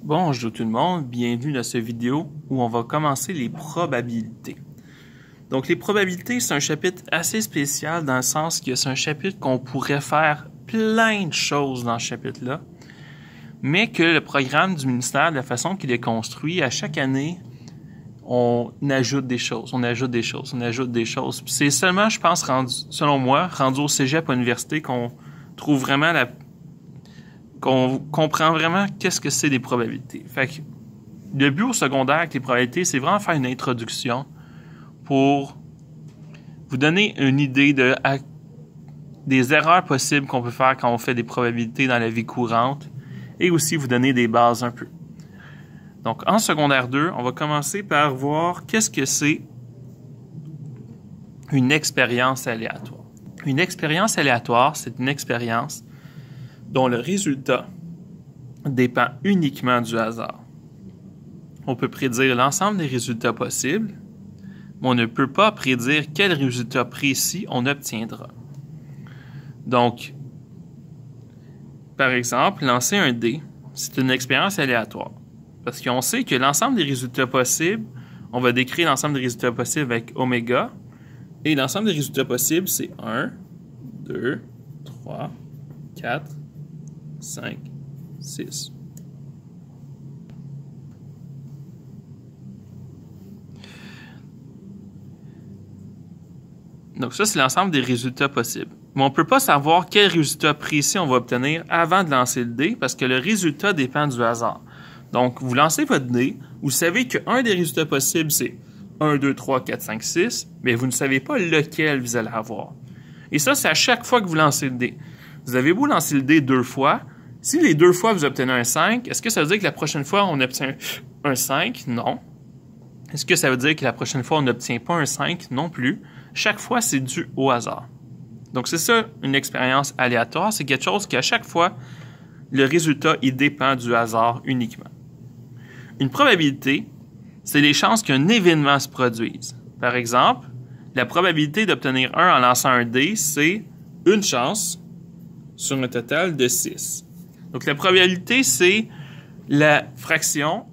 Bonjour tout le monde, bienvenue dans cette vidéo où on va commencer les probabilités. Donc les probabilités, c'est un chapitre assez spécial dans le sens que c'est un chapitre qu'on pourrait faire plein de choses dans ce chapitre-là, mais que le programme du ministère, de la façon qu'il est construit, à chaque année, on ajoute des choses, on ajoute des choses, on ajoute des choses. C'est seulement, je pense, selon moi, rendu au cégep à l'université qu'on trouve vraiment qu'on comprend vraiment qu'est-ce que c'est des probabilités. Fait que le but au secondaire avec les probabilités, c'est vraiment faire une introduction pour vous donner une idée des erreurs possibles qu'on peut faire quand on fait des probabilités dans la vie courante et aussi vous donner des bases un peu. Donc, en secondaire 2, on va commencer par voir qu'est-ce que c'est une expérience aléatoire. Une expérience aléatoire, c'est une expérience dont le résultat dépend uniquement du hasard. On peut prédire l'ensemble des résultats possibles, mais on ne peut pas prédire quel résultat précis on obtiendra. Donc, par exemple, lancer un dé, c'est une expérience aléatoire. Parce qu'on sait que l'ensemble des résultats possibles, on va décrire l'ensemble des résultats possibles avec oméga, et l'ensemble des résultats possibles, c'est 1, 2, 3, 4, 5, 6. Donc ça, c'est l'ensemble des résultats possibles. Mais on ne peut pas savoir quel résultat précis on va obtenir avant de lancer le dé parce que le résultat dépend du hasard. Donc, vous lancez votre dé, vous savez qu'un des résultats possibles, c'est 1, 2, 3, 4, 5, 6, mais vous ne savez pas lequel vous allez avoir. Et ça, c'est à chaque fois que vous lancez le dé. Vous avez beau lancer le dé 2 fois, si les 2 fois vous obtenez un 5, est-ce que ça veut dire que la prochaine fois on obtient un 5? Non. Est-ce que ça veut dire que la prochaine fois on n'obtient pas un 5? Non plus. Chaque fois, c'est dû au hasard. Donc c'est ça, une expérience aléatoire, c'est quelque chose qui à chaque fois, le résultat, il dépend du hasard uniquement. Une probabilité, c'est les chances qu'un événement se produise. Par exemple, la probabilité d'obtenir 1 en lançant un dé, c'est une chance sur un total de 6. Donc, la probabilité, c'est la fraction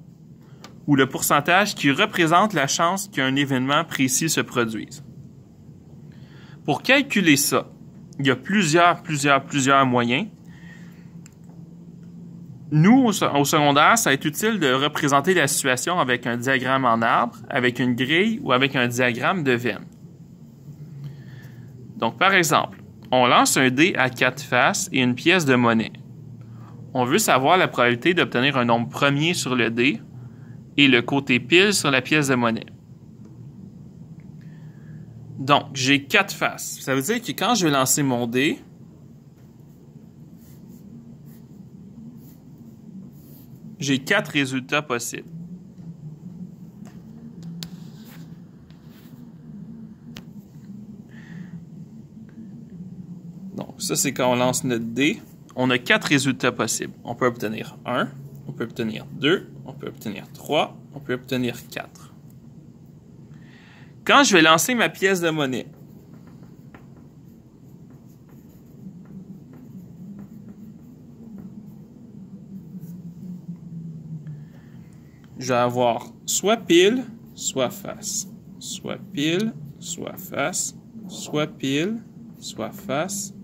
ou le pourcentage qui représente la chance qu'un événement précis se produise. Pour calculer ça, il y a plusieurs moyens. Nous, au secondaire, ça va être utile de représenter la situation avec un diagramme en arbre, avec une grille ou avec un diagramme de Venn. Donc, par exemple, on lance un dé à 4 faces et une pièce de monnaie. On veut savoir la probabilité d'obtenir un nombre premier sur le dé et le côté pile sur la pièce de monnaie. Donc, j'ai 4 faces. Ça veut dire que quand je vais lancer mon dé, j'ai 4 résultats possibles. Donc, ça, c'est quand on lance notre dé. On a 4 résultats possibles. On peut obtenir 1, on peut obtenir 2, on peut obtenir 3, on peut obtenir 4. Quand je vais lancer ma pièce de monnaie, je vais avoir soit pile, soit face. Soit pile, soit face. Soit pile, soit face.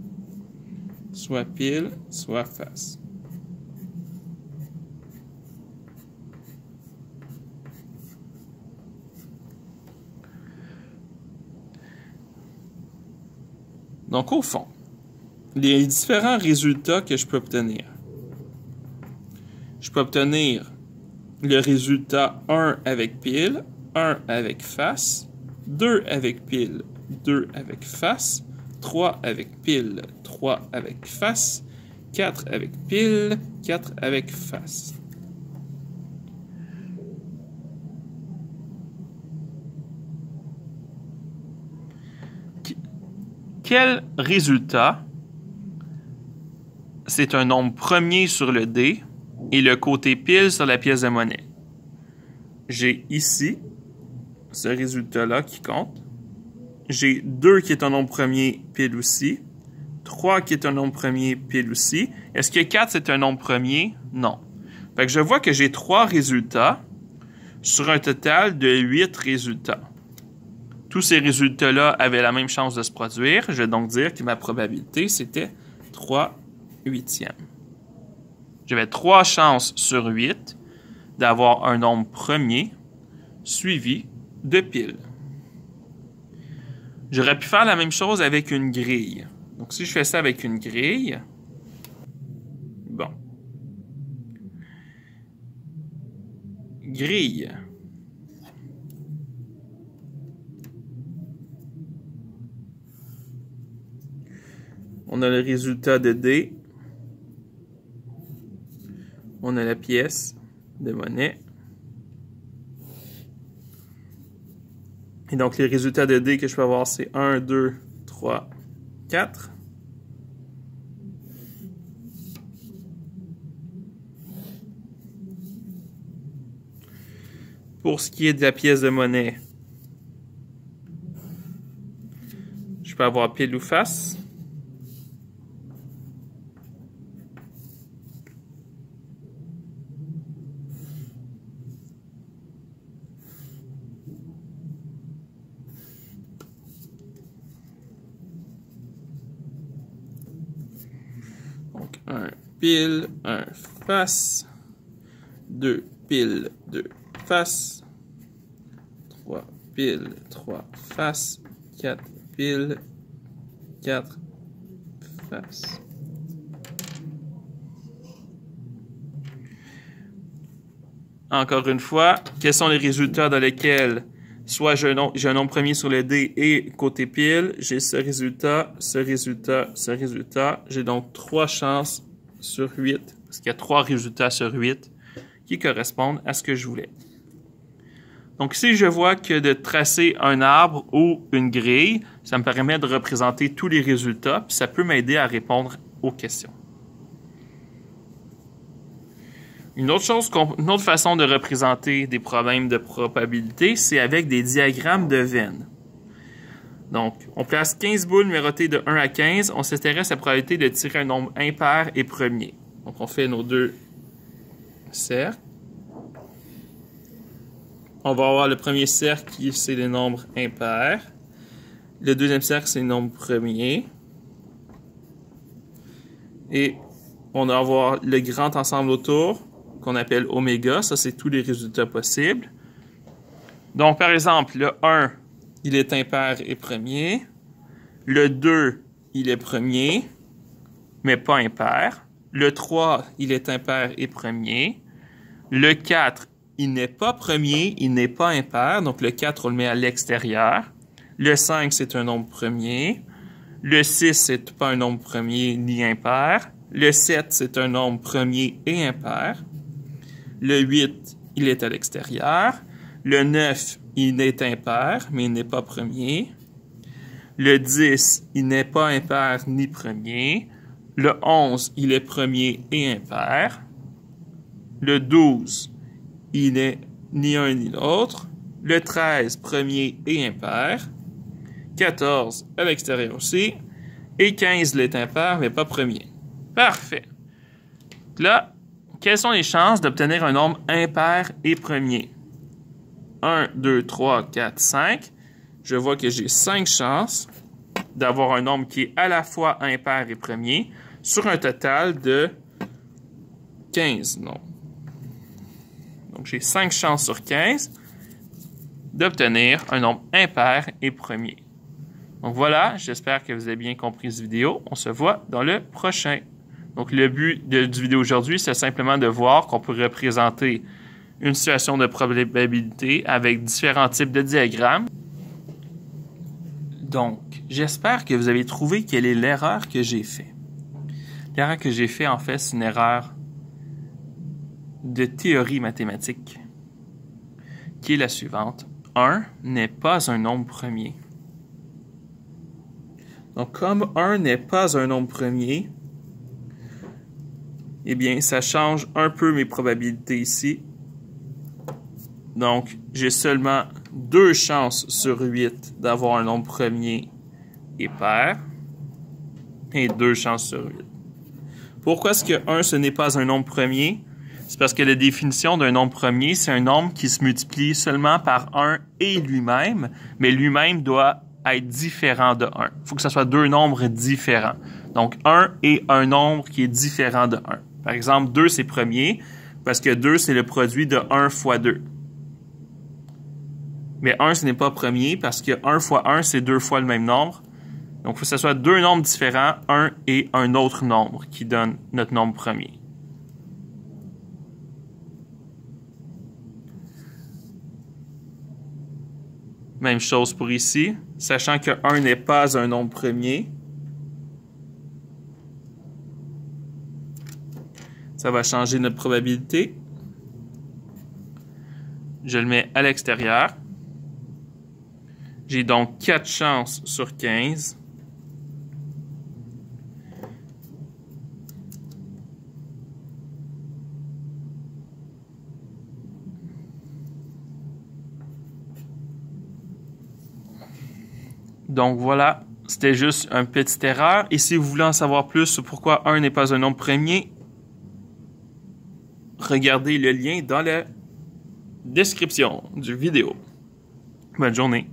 Soit pile, soit face. Donc, au fond, les différents résultats que je peux obtenir. Je peux obtenir le résultat 1 avec pile, 1 avec face, 2 avec pile, 2 avec face, 3 avec pile, 3 avec face, 4 avec pile, 4 avec face. Quel résultat? C'est un nombre premier sur le dé et le côté pile sur la pièce de monnaie. J'ai ici ce résultat-là qui compte. J'ai 2 qui est un nombre premier pile aussi. 3 qui est un nombre premier pile aussi. Est-ce que 4 c'est un nombre premier? Non. Fait que je vois que j'ai 3 résultats sur un total de 8 résultats. Tous ces résultats-là avaient la même chance de se produire. Je vais donc dire que ma probabilité, c'était 3/8. J'avais 3 chances sur 8 d'avoir un nombre premier suivi de piles. J'aurais pu faire la même chose avec une grille. Donc, si je fais ça avec une grille, bon. Grille. On a le résultat de D. On a la pièce de monnaie. Et donc, les résultats de D que je peux avoir, c'est 1, 2, 3, 4. Pour ce qui est de la pièce de monnaie, je peux avoir pile ou face. Donc, 1 pile, 1 face, 2 pile, 2 face, 3 pile, 3 face, 4 pile, 4 face. Encore une fois, quels sont les résultats dans lesquels soit j'ai un nombre premier sur le D et côté pile, j'ai ce résultat, ce résultat, ce résultat. J'ai donc 3 chances sur 8, parce qu'il y a 3 résultats sur 8 qui correspondent à ce que je voulais. Donc ici, je vois que de tracer un arbre ou une grille, ça me permet de représenter tous les résultats, puis ça peut m'aider à répondre aux questions. Une autre façon de représenter des problèmes de probabilité, c'est avec des diagrammes de Venn. Donc, on place 15 boules numérotées de 1 à 15. On s'intéresse à la probabilité de tirer un nombre impair et premier. Donc, on fait nos 2 cercles. On va avoir le premier cercle qui c'est les nombres impairs. Le deuxième cercle, c'est les nombres premiers. Et on va avoir le grand ensemble autour, qu'on appelle oméga. Ça, c'est tous les résultats possibles. Donc, par exemple, le 1, il est impair et premier. Le 2, il est premier, mais pas impair. Le 3, il est impair et premier. Le 4, il n'est pas premier, il n'est pas impair. Donc, le 4, on le met à l'extérieur. Le 5, c'est un nombre premier. Le 6, c'est pas un nombre premier ni impair. Le 7, c'est un nombre premier et impair. Le 8, il est à l'extérieur. Le 9, il est impair, mais il n'est pas premier. Le 10, il n'est pas impair ni premier. Le 11, il est premier et impair. Le 12, il n'est ni un ni l'autre. Le 13, premier et impair. 14, à l'extérieur aussi. Et 15, il est impair, mais pas premier. Parfait. Là, quelles sont les chances d'obtenir un nombre impair et premier? 1, 2, 3, 4, 5. Je vois que j'ai 5 chances d'avoir un nombre qui est à la fois impair et premier sur un total de 15 nombres. Donc, j'ai 5 chances sur 15 d'obtenir un nombre impair et premier. Donc voilà, j'espère que vous avez bien compris cette vidéo. On se voit dans le prochain. Donc le but du vidéo aujourd'hui, c'est simplement de voir qu'on peut représenter une situation de probabilité avec différents types de diagrammes. Donc, j'espère que vous avez trouvé quelle est l'erreur que j'ai faite. L'erreur que j'ai faite, en fait, c'est une erreur de théorie mathématique, qui est la suivante. 1 n'est pas un nombre premier. Donc, comme 1 n'est pas un nombre premier, eh bien, ça change un peu mes probabilités ici. Donc, j'ai seulement 2 chances sur 8 d'avoir un nombre premier et pair. Et 2 chances sur 8. Pourquoi est-ce que 1, ce n'est pas un nombre premier? C'est parce que la définition d'un nombre premier, c'est un nombre qui se multiplie seulement par 1 et lui-même, mais lui-même doit être différent de 1. Il faut que ce soit deux nombres différents. Donc, 1 et un nombre qui est différent de 1. Par exemple, 2, c'est premier, parce que 2, c'est le produit de 1 fois 2. Mais 1, ce n'est pas premier, parce que 1 fois 1, c'est 2 fois le même nombre. Donc, il faut que ce soit deux nombres différents, 1 et un autre nombre, qui donne notre nombre premier. Même chose pour ici, sachant que 1 n'est pas un nombre premier. Ça va changer notre probabilité. Je le mets à l'extérieur. J'ai donc 4 chances sur 15. Donc voilà, c'était juste une petite erreur. Et si vous voulez en savoir plus sur pourquoi 1 n'est pas un nombre premier, regardez le lien dans la description du vidéo. Bonne journée.